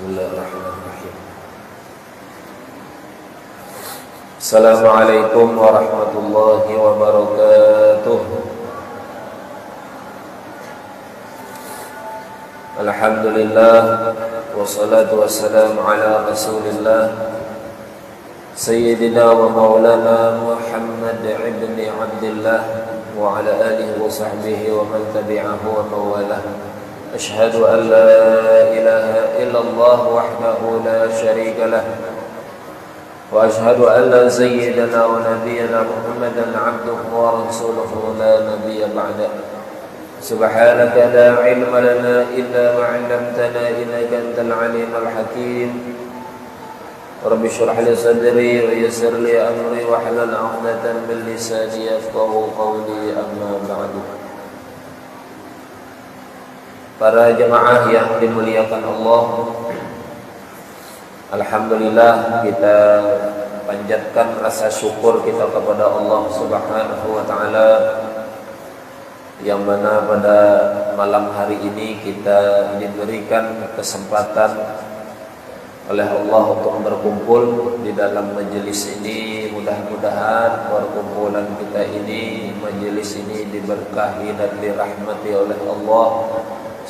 Bismillahirrahmanirrahim. Assalamualaikum warahmatullahi wabarakatuh. Alhamdulillah, wassalatu wassalamu ala rasulillah Sayyidina wa maulana Muhammad ibn Abdillah wa ala alihi wa sahbihi wa man tabi'ahu wa mawalah. Ashhadu an la ilaha illallah wahdahu la sharika lah wa ashhadu anna sayyidana wa nabiyyana Muhammadan abduhu wa rasuluhu la nabiyya ba'dah. Subhanaka la ilma lana illa ma 'allamtana innaka antal alimul hakim. Rabbi shrah li sadri wa yassir li amri wa hlul 'uqdatam min lisani yafqahu qawli, amma ba'du. Para jemaah yang dimuliakan Allah, alhamdulillah kita panjatkan rasa syukur kita kepada Allah Subhanahu wa taala yang mana pada malam hari ini kita diberikan kesempatan oleh Allah untuk berkumpul di dalam majelis ini. Mudah-mudahan perkumpulan kita ini, majelis ini diberkahi dan dirahmati oleh Allah,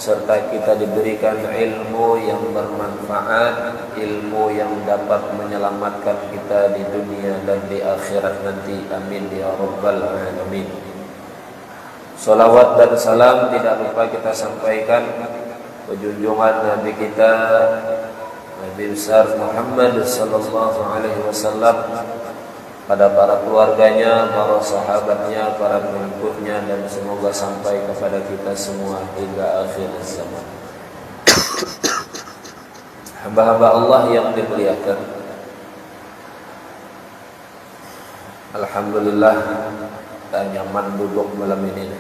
serta kita diberikan ilmu yang bermanfaat, ilmu yang dapat menyelamatkan kita di dunia dan di akhirat nanti. Amin ya rabbal alamin. Salawat dan salam tidak lupa kita sampaikan ke junjungan Nabi kita, Nabi besar Muhammad sallallahu alaihi wasallam, pada para keluarganya, para sahabatnya, para pengikutnya, dan semoga sampai kepada kita semua hingga akhir zaman. Hamba-hamba Allah yang dimuliakan, alhamdulillah kita nyaman duduk malam ini.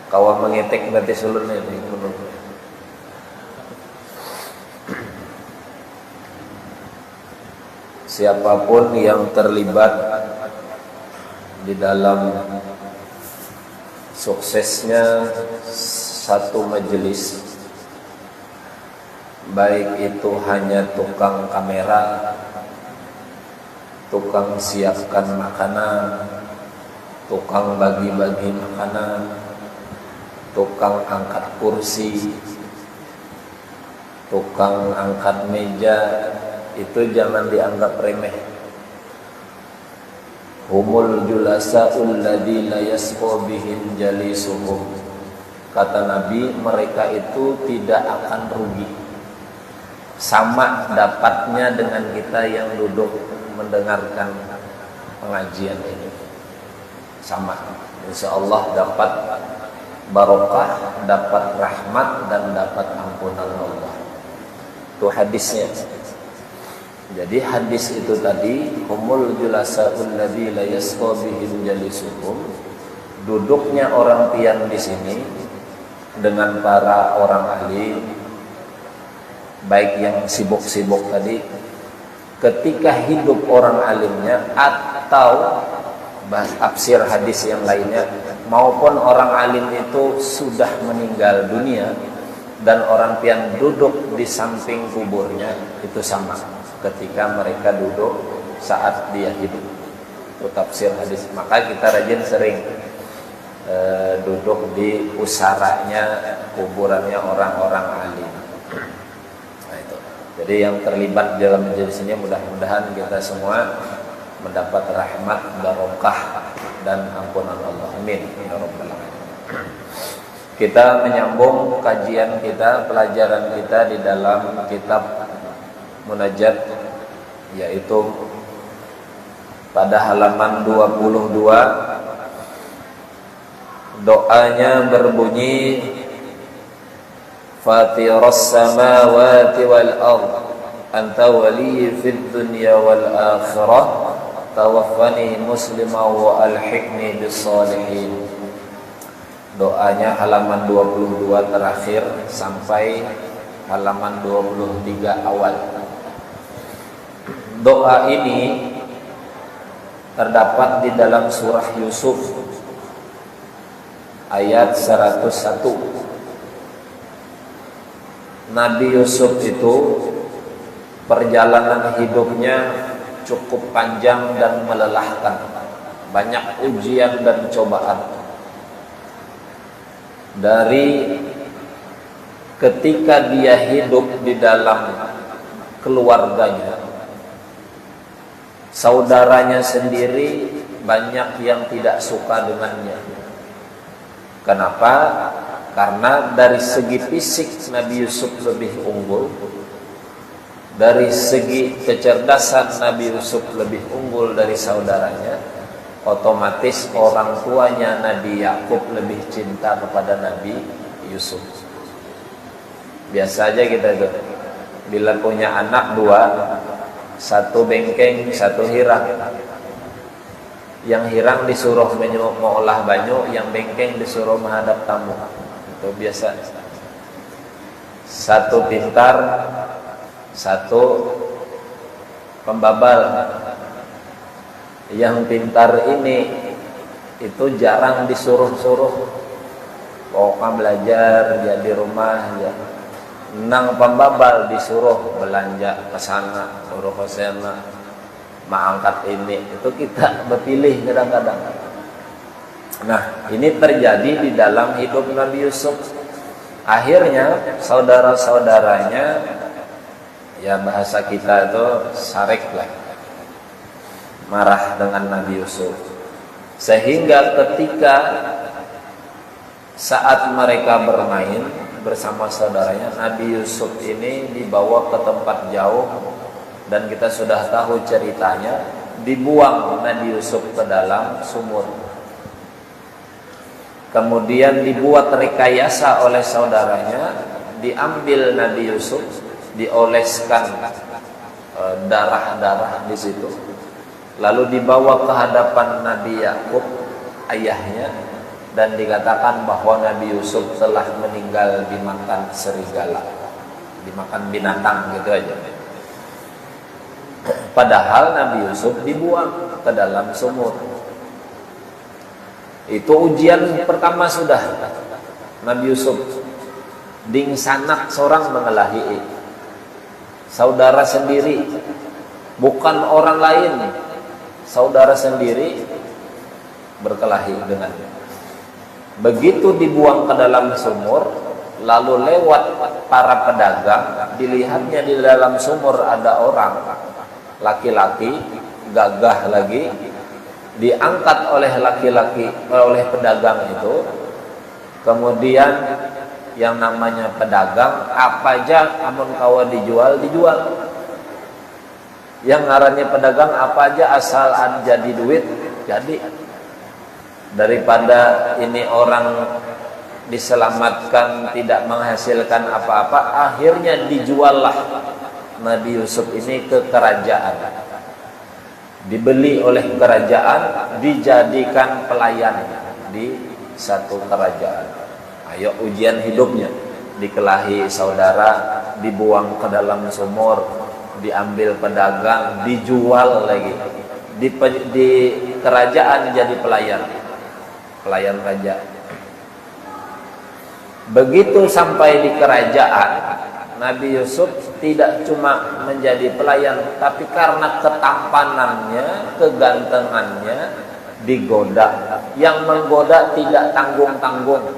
Kawa mengetek berarti sulurnya ini menunggu. Siapapun yang terlibat di dalam suksesnya satu majelis, baik itu hanya tukang kamera, tukang siapkan makanan, tukang bagi-bagi makanan, tukang angkat kursi, tukang angkat meja, itu jangan dianggap remeh. Humul julasa'ul ladzi la yasqa bihim jalisuhum. Kata Nabi, mereka itu tidak akan rugi, sama dapatnya dengan kita yang duduk mendengarkan pengajian ini. Sama, insyaallah dapat barokah, dapat rahmat, dan dapat ampunan Allah. Itu hadisnya. Jadi hadis itu tadi, humul julasa'ul ladzi la yasqa bihim jalisuhum, duduknya orang pian di sini dengan para orang ahli, baik yang sibuk-sibuk tadi, ketika hidup orang alimnya, atau tafsir hadis yang lainnya, maupun orang alim itu sudah meninggal dunia dan orang pian duduk di samping kuburnya, itu sama ketika mereka duduk saat dia hidup. Itu tafsir hadis. Maka kita rajin sering duduk di pusaranya, kuburannya orang-orang alim. Nah, itu. Jadi yang terlibat dalam majelis ini, mudah-mudahan kita semua mendapat rahmat, barokah, dan ampunan Allah. Amin ya rabbal alamin. Kita menyambung kajian kita, pelajaran kita di dalam kitab Munajat, yaitu pada halaman 22 doanya berbunyi, Fatiras samawati wal ard anta wali fid dunya wal akhirah tawaffani musliman wa alhiqni bis salihin. Doanya halaman 22 terakhir sampai halaman 23 awal. Doa ini terdapat di dalam surah Yusuf ayat 101. Nabi Yusuf itu perjalanan hidupnya cukup panjang dan melelahkan, banyak ujian dan cobaan. Dari ketika dia hidup di dalam keluarganya, saudaranya sendiri banyak yang tidak suka dengannya. Kenapa? Karena dari segi fisik Nabi Yusuf lebih unggul, dari segi kecerdasan Nabi Yusuf lebih unggul dari saudaranya. Otomatis orang tuanya Nabi Yakub lebih cinta kepada Nabi Yusuf. Biasa aja kita tuh, bila punya anak dua, satu bengkeng, satu hirang. Yang hirang disuruh mengolah banyu, yang bengkeng disuruh menghadap tamu. Itu biasa. Satu pintar, satu pembabal. Yang pintar ini itu jarang disuruh-suruh, pokoknya belajar jadi rumah ya. Nang pembabal disuruh belanja ke sana, suruh ke sana, mengangkat ini. Itu kita berpilih kadang-kadang. Nah, ini terjadi di dalam hidup Nabi Yusuf. Akhirnya saudara-saudaranya, ya bahasa kita itu sarek lah, marah dengan Nabi Yusuf. Sehingga ketika saat mereka bermain bersama saudaranya, Nabi Yusuf ini dibawa ke tempat jauh, dan kita sudah tahu ceritanya, dibuang Nabi Yusuf ke dalam sumur. Kemudian dibuat rekayasa oleh saudaranya, diambil Nabi Yusuf, dioleskan darah-darah di situ, lalu dibawa ke hadapan Nabi Yakub, ayahnya, dan dikatakan bahwa Nabi Yusuf telah meninggal dimakan serigala, dimakan binatang, gitu aja. Padahal Nabi Yusuf dibuang ke dalam sumur. Itu ujian pertama sudah. Nabi Yusuf dingsanak seorang mengelahi saudara sendiri, bukan orang lain, saudara sendiri berkelahi dengannya. Begitu dibuang ke dalam sumur, lalu lewat para pedagang, dilihatnya di dalam sumur ada orang laki-laki gagah lagi, diangkat oleh laki-laki, oleh pedagang itu. Kemudian yang namanya pedagang, apa aja amun kawa dijual, dijual. Yang ngarannya pedagang, apa aja asal jadi duit, jadi. Daripada ini orang diselamatkan, tidak menghasilkan apa-apa, akhirnya dijuallah Nabi Yusuf ini ke kerajaan. Dibeli oleh kerajaan, dijadikan pelayan di satu kerajaan. Ayo ujian hidupnya, dikelahi saudara, dibuang ke dalam sumur, diambil pedagang, dijual lagi. Di kerajaan jadi pelayan raja. Begitu sampai di kerajaan, Nabi Yusuf tidak cuma menjadi pelayan, tapi karena ketampanannya, kegantengannya, digoda. Yang menggoda tidak tanggung-tanggung,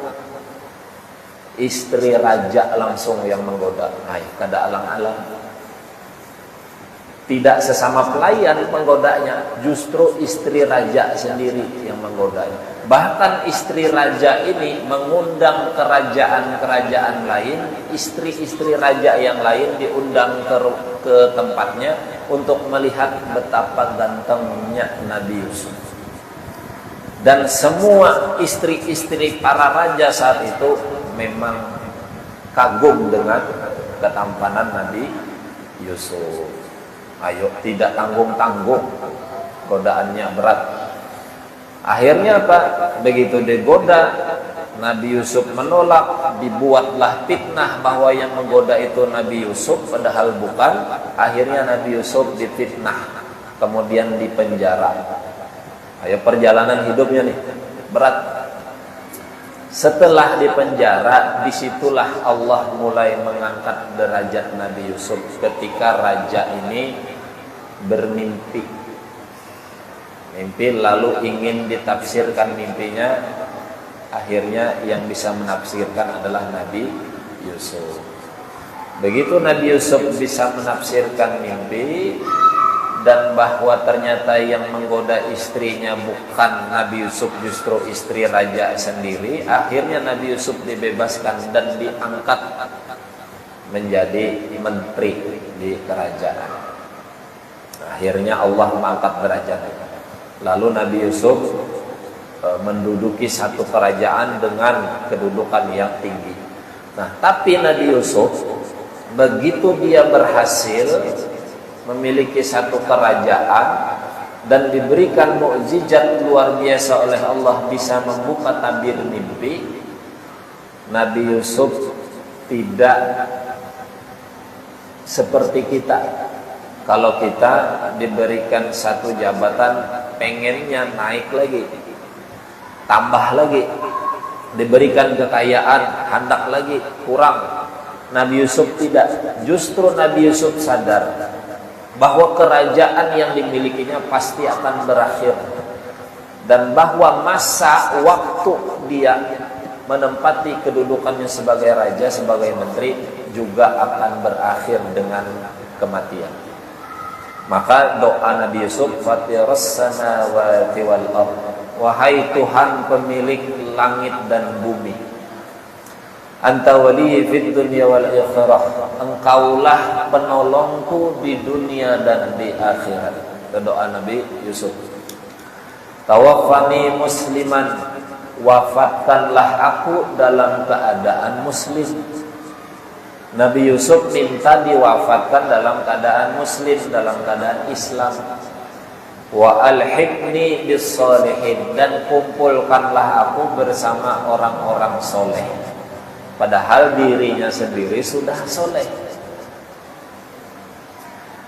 istri raja langsung yang menggoda. Kada alang-alang. Tidak sesama pelayan menggodanya, justru istri raja sendiri yang menggodanya. Bahkan istri raja ini mengundang kerajaan-kerajaan lain, istri-istri raja yang lain diundang ke tempatnya untuk melihat betapa gantengnya Nabi Yusuf. Dan semua istri-istri para raja saat itu memang kagum dengan ketampanan Nabi Yusuf. Ayo, tidak tanggung-tanggung, godaannya berat. Akhirnya apa? Begitu digoda, Nabi Yusuf menolak, dibuatlah fitnah bahwa yang menggoda itu Nabi Yusuf, padahal bukan. Akhirnya Nabi Yusuf difitnah, kemudian dipenjara. Ayo, perjalanan hidupnya nih berat. Setelah dipenjara, disitulah Allah mulai mengangkat derajat Nabi Yusuf ketika raja ini bermimpi. Mimpi lalu ingin ditafsirkan mimpinya, akhirnya yang bisa menafsirkan adalah Nabi Yusuf. Begitu Nabi Yusuf bisa menafsirkan mimpi dan bahwa ternyata yang menggoda istrinya bukan Nabi Yusuf, justru istri raja sendiri, akhirnya Nabi Yusuf dibebaskan dan diangkat menjadi menteri di kerajaan. Akhirnya Allah mengangkat derajatnya. Lalu Nabi Yusuf menduduki satu kerajaan dengan kedudukan yang tinggi. Nah, tapi Nabi Yusuf begitu dia berhasil memiliki satu kerajaan dan diberikan mukjizat luar biasa oleh Allah, bisa membuka tabir mimpi, Nabi Yusuf tidak seperti kita. Kalau kita diberikan satu jabatan, pengennya naik lagi, tambah lagi, diberikan kekayaan, hendak lagi, kurang. Nabi Yusuf tidak. Justru Nabi Yusuf sadar bahwa kerajaan yang dimilikinya pasti akan berakhir, dan bahwa masa waktu dia menempati kedudukannya sebagai raja, sebagai menteri juga akan berakhir dengan kematian. Maka doa Nabi Yusuf, Fatirus samawati wal ardh, wahai Tuhan pemilik langit dan bumi, Anta wali fid dunya wal akhirah, engkaulah penolongku di dunia dan di akhirat. Doa Nabi Yusuf. Tawaffani musliman, wafatkanlah aku dalam keadaan muslim. Nabi Yusuf minta diwafatkan dalam keadaan muslim, dalam keadaan Islam. Wa alhiqni bis sholihin, dan kumpulkanlah aku bersama orang-orang soleh. Padahal dirinya sendiri sudah soleh.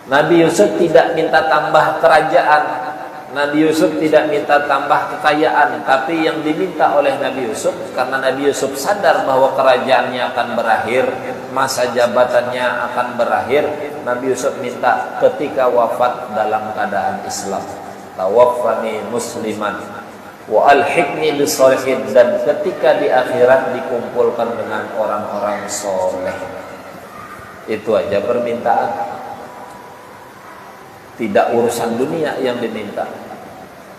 Nabi Yusuf tidak minta tambah kerajaan, Nabi Yusuf tidak minta tambah kekayaan, tapi yang diminta oleh Nabi Yusuf, karena Nabi Yusuf sadar bahwa kerajaannya akan berakhir, masa jabatannya akan berakhir, Nabi Yusuf minta ketika wafat dalam keadaan Islam. Tawaffani musliman wa alhiqni bisolihin, dan ketika di akhirat dikumpulkan dengan orang-orang soleh. Itu aja permintaan, tidak urusan dunia yang diminta.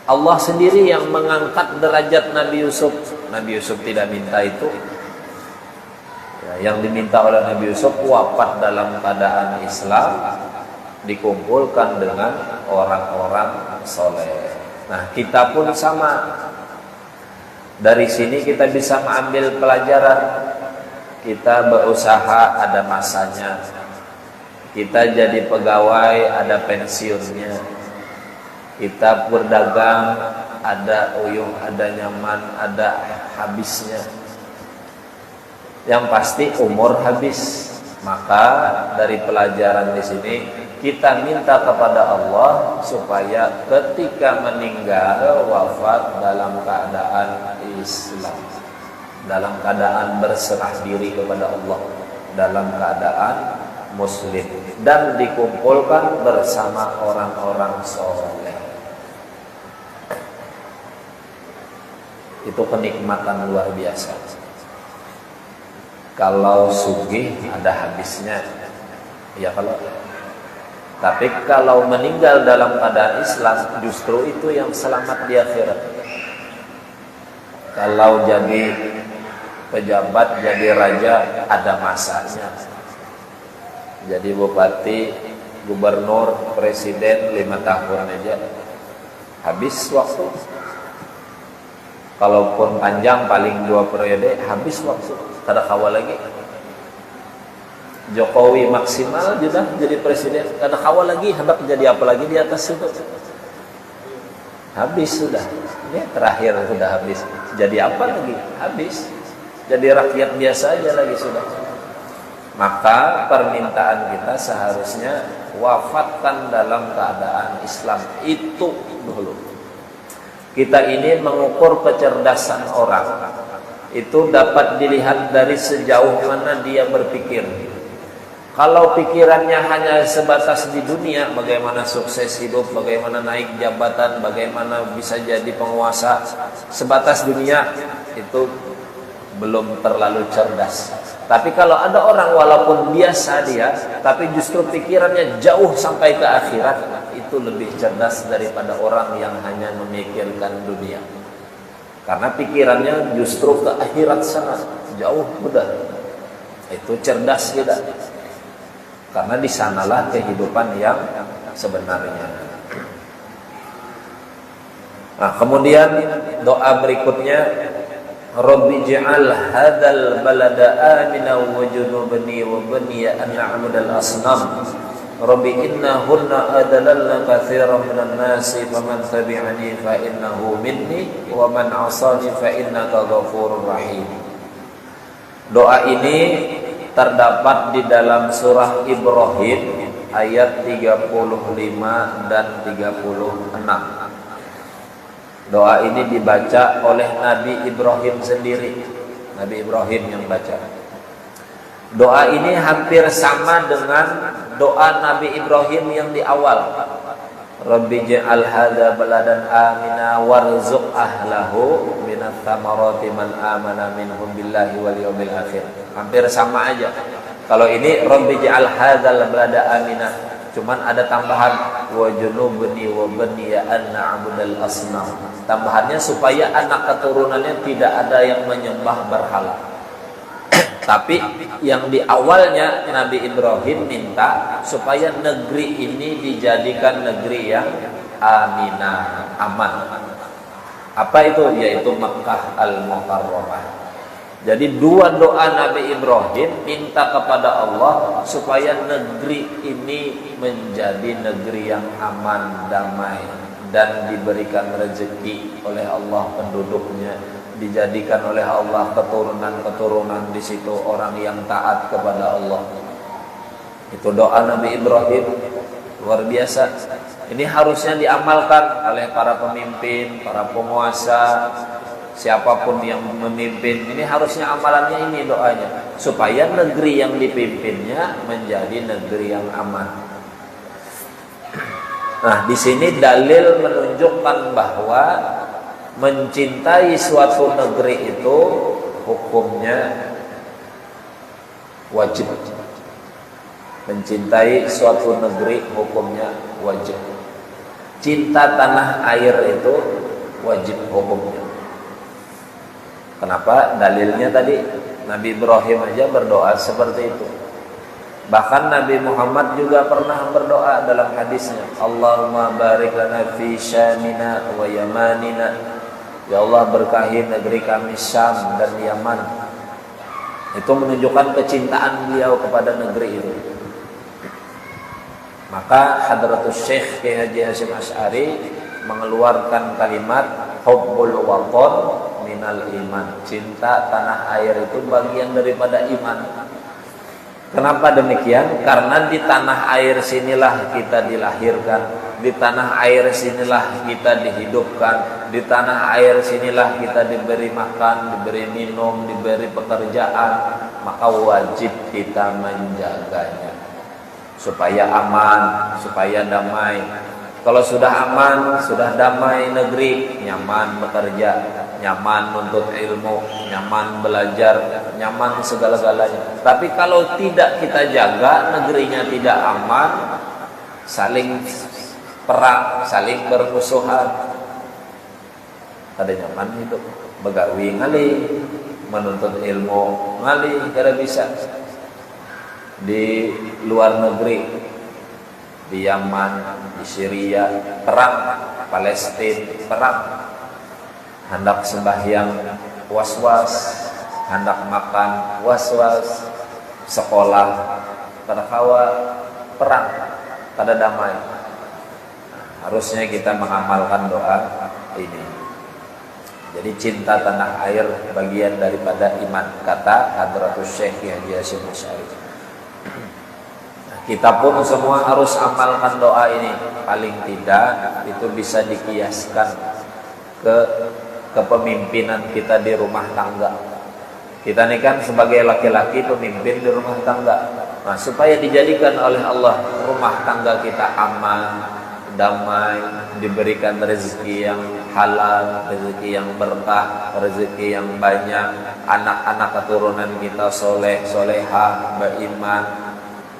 Allah sendiri yang mengangkat derajat Nabi Yusuf. Nabi Yusuf tidak minta itu ya, yang diminta oleh Nabi Yusuf wafat dalam keadaan Islam, dikumpulkan dengan orang-orang soleh. Nah, kita pun sama. Dari sini kita bisa mengambil pelajaran. Kita berusaha ada masanya. Kita jadi pegawai ada pensiunnya. Kita berdagang ada uyuh, ada nyaman, ada habisnya. Yang pasti umur habis. Maka dari pelajaran di sini kita minta kepada Allah supaya ketika meninggal wafat dalam keadaan Islam, dalam keadaan berserah diri kepada Allah, dalam keadaan muslim, dan dikumpulkan bersama orang-orang soleh. Itu kenikmatan luar biasa. Kalau sugih ada habisnya, ya tapi kalau meninggal dalam keadaan Islam, justru itu yang selamat di akhirat. Kalau jadi pejabat, jadi raja, ada masanya. Jadi bupati, gubernur, presiden 5 tahun aja habis waktu. Kalaupun panjang paling 2 periode habis waktu. Kada kawal lagi. Jokowi maksimal sudah jadi presiden, kada kawal lagi, hendak jadi apa lagi di atas itu. Habis sudah. Ini terakhir sudah habis. Jadi apa lagi? Habis. Jadi rakyat biasa aja lagi sudah. Maka permintaan kita seharusnya wafatkan dalam keadaan Islam. Itu dulu. Kita ini mengukur kecerdasan orang. itu dapat dilihat dari sejauh mana dia berpikir. Kalau pikirannya hanya sebatas di dunia, bagaimana sukses hidup, bagaimana naik jabatan, bagaimana bisa jadi penguasa, sebatas dunia, itu belum terlalu cerdas. Tapi kalau ada orang walaupun biasa dia, tapi justru pikirannya jauh sampai ke akhirat, itu lebih cerdas daripada orang yang hanya memikirkan dunia. Karena pikirannya justru ke akhirat sana, jauh mudah. Itu cerdas kita. Karena di sanalah kehidupan yang sebenarnya. Nah, kemudian doa berikutnya, Rabbi ja'al hadzal balada amina wajnubni wa baniya an na'budal asnam. Rabbi innahunna adlalna katsiran minan nasi faman tabi'ani fa innahu minni wa man 'asani fa innaka ghafurur rahim. Doa ini terdapat di dalam surah Ibrahim ayat 35 dan 36. Doa ini dibaca oleh Nabi Ibrahim sendiri. Nabi Ibrahim yang baca. Doa ini hampir sama dengan doa Nabi Ibrahim yang di awal. Rabbi ja'al hadza baladan amina warzuq ahlahu minat thamarati man amana minhum billahi wal yawmil akhir. Hampir sama aja. Kalau ini Rabbi ja'al hadzal balada amina, cuman ada tambahan wajnubni wa baniya an na'budal asnam. Tambahannya supaya anak keturunannya tidak ada yang menyembah berhala. Tapi yang di awalnya Nabi Ibrahim minta supaya negeri ini dijadikan negeri yang aminah, aman. Apa itu? Yaitu Makkah Al-Mukarramah. Jadi dua doa Nabi Ibrahim minta kepada Allah supaya negeri ini menjadi negeri yang aman, damai, dan diberikan rezeki oleh Allah penduduknya, dijadikan oleh Allah keturunan-keturunan di situ orang yang taat kepada Allah. Itu doa Nabi Ibrahim, luar biasa. Ini harusnya diamalkan oleh para pemimpin, para penguasa, siapapun yang memimpin. Ini harusnya amalannya ini doanya, supaya negeri yang dipimpinnya menjadi negeri yang aman. Nah, di sini dalil menunjukkan bahwa mencintai suatu negeri itu hukumnya wajib. Mencintai suatu negeri hukumnya wajib. Cinta tanah air itu wajib hukumnya. Kenapa? Dalilnya tadi Nabi Ibrahim aja berdoa seperti itu. Bahkan Nabi Muhammad juga pernah berdoa dalam hadisnya, Allahumma barik lana fi Syamina wa Yamanina. Ya Allah, berkahi negeri kami Syam dan Yaman. Itu menunjukkan kecintaan beliau kepada negeri itu. Maka Hadratus Syekh Kiai Haji Hasyim Asy'ari mengeluarkan kalimat hubbul watan minal iman. Cinta tanah air itu bagian daripada iman. Kenapa demikian? Karena di tanah air sinilah kita dilahirkan, di tanah air sinilah kita dihidupkan, di tanah air sinilah kita diberi makan, diberi minum, diberi pekerjaan. Maka wajib kita menjaganya supaya aman, supaya damai. Kalau sudah aman, sudah damai negeri, nyaman bekerja, nyaman menuntut ilmu, nyaman belajar, nyaman segala-galanya. Tapi kalau tidak kita jaga, negerinya tidak aman, saling perang, saling bermusuhan. Ada nyaman hidup, begawi ngali, menuntut ilmu ngali, tidak bisa. Di luar negeri, di Yaman, di Syria perang, Palestina perang, hendak sembahyang was-was, hendak makan was-was, sekolah terkawa perang, tada damai. Harusnya kita mengamalkan doa ini. Jadi cinta tanah air bagian daripada iman, kata Hadratus Syekh Haji Hasyim Asy'ari. Kita pun semua harus amalkan doa ini. Paling tidak itu bisa dikiaskan ke kepemimpinan kita di rumah tangga. Kita ini kan sebagai laki-laki pemimpin di rumah tangga. Nah, supaya dijadikan oleh Allah rumah tangga kita aman, damai, diberikan rezeki yang halal, rezeki yang berkah, rezeki yang banyak, anak-anak keturunan kita soleh, soleha, beriman.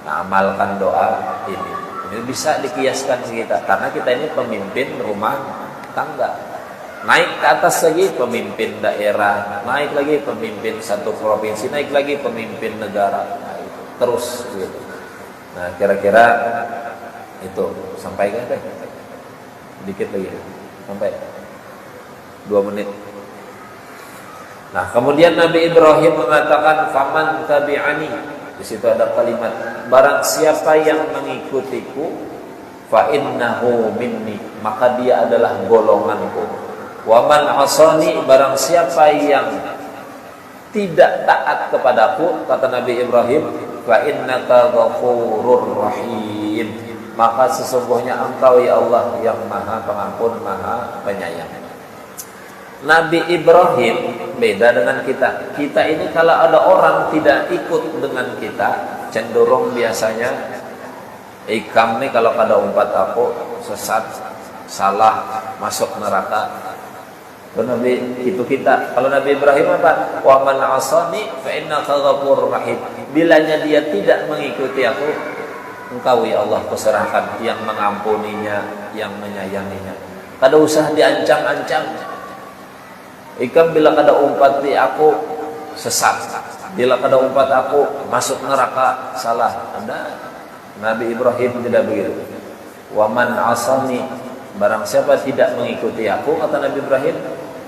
Nah, amalkan doa ini. Ini bisa dikiaskan kita karena kita ini pemimpin rumah tangga. Naik ke atas lagi pemimpin daerah, naik lagi pemimpin satu provinsi, naik lagi pemimpin negara. Nah, itu terus gitu. Nah, kira-kira itu sampai kan? Dikit lagi, sampai 2 menit. Nah, kemudian Nabi Ibrahim mengatakan faman tabi'ani. Di situ ada kalimat barang siapa yang mengikutiku fa innahu minni, maka dia adalah golonganku. Wa man asani, barang siapa yang tidak taat kepadaku, kata Nabi Ibrahim, fa innaka ghafurur rahim, maka sesungguhnya engkau ya Allah yang maha pengampun, maha penyayang. Nabi Ibrahim beda dengan kita. Kita ini kalau ada orang tidak ikut dengan kita, cenderung biasanya ikam nih kalau kada umpat aku sesat, salah, masuk neraka. Nabi itu kita. Kalau Nabi Ibrahim apa? Wa man asani fa innaka ghafurur rahim. Bilanya dia tidak mengikuti aku, engkau ya Allah kuserahkan yang mengampuninya, yang menyayanginya. Kada usah diancam-ancam. Ikam bila kada umpat di aku sesat. Bila kada umpat aku masuk neraka, salah. Ada. Nabi Ibrahim tidak begitu. Wa man asani, barang siapa tidak mengikuti aku, kata Nabi Ibrahim,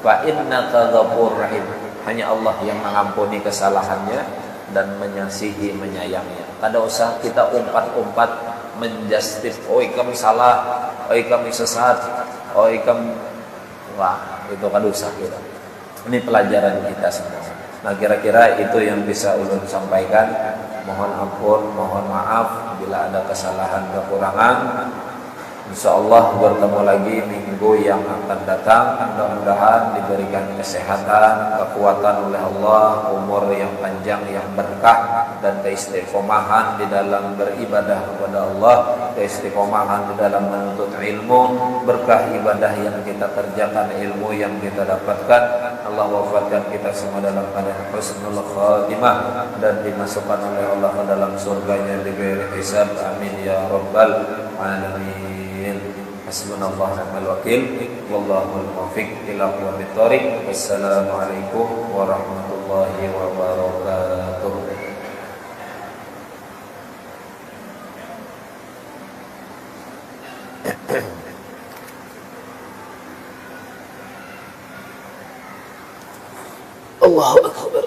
fa innaka ghafurur rahim, hanya Allah yang mengampuni kesalahannya dan menyasihi, menyayanginya. Kada usah kita umpat-umpat menjustif, oh ikam salah, oh ikam sesat, oh ikam, wah itu kada usah kita. Ini pelajaran kita semua. Nah, kira-kira itu yang bisa ulun sampaikan. Mohon ampun, mohon maaf bila ada kesalahan, kekurangan. InsyaAllah bertemu lagi minggu yang akan datang. Mudah-mudahan diberikan kesehatan, kekuatan oleh Allah, umur yang panjang, yang berkah, dan keistiqomahan di dalam beribadah kepada Allah, keistiqomahan di dalam menuntut ilmu, berkah ibadah yang kita kerjakan, ilmu yang kita dapatkan. Allah wafatkan kita semua dalam keadaan husnul khatimah dan dimasukkan oleh Allah ke dalam surganya bighairi hisab. Amin ya rabbal alamin. Hasbunallahu wa ni'mal wakil, wallahul muwaffiq ila aqwamit thoriq. Wassalamualaikum warahmatullahi wabarakatuh. Allahu akbar.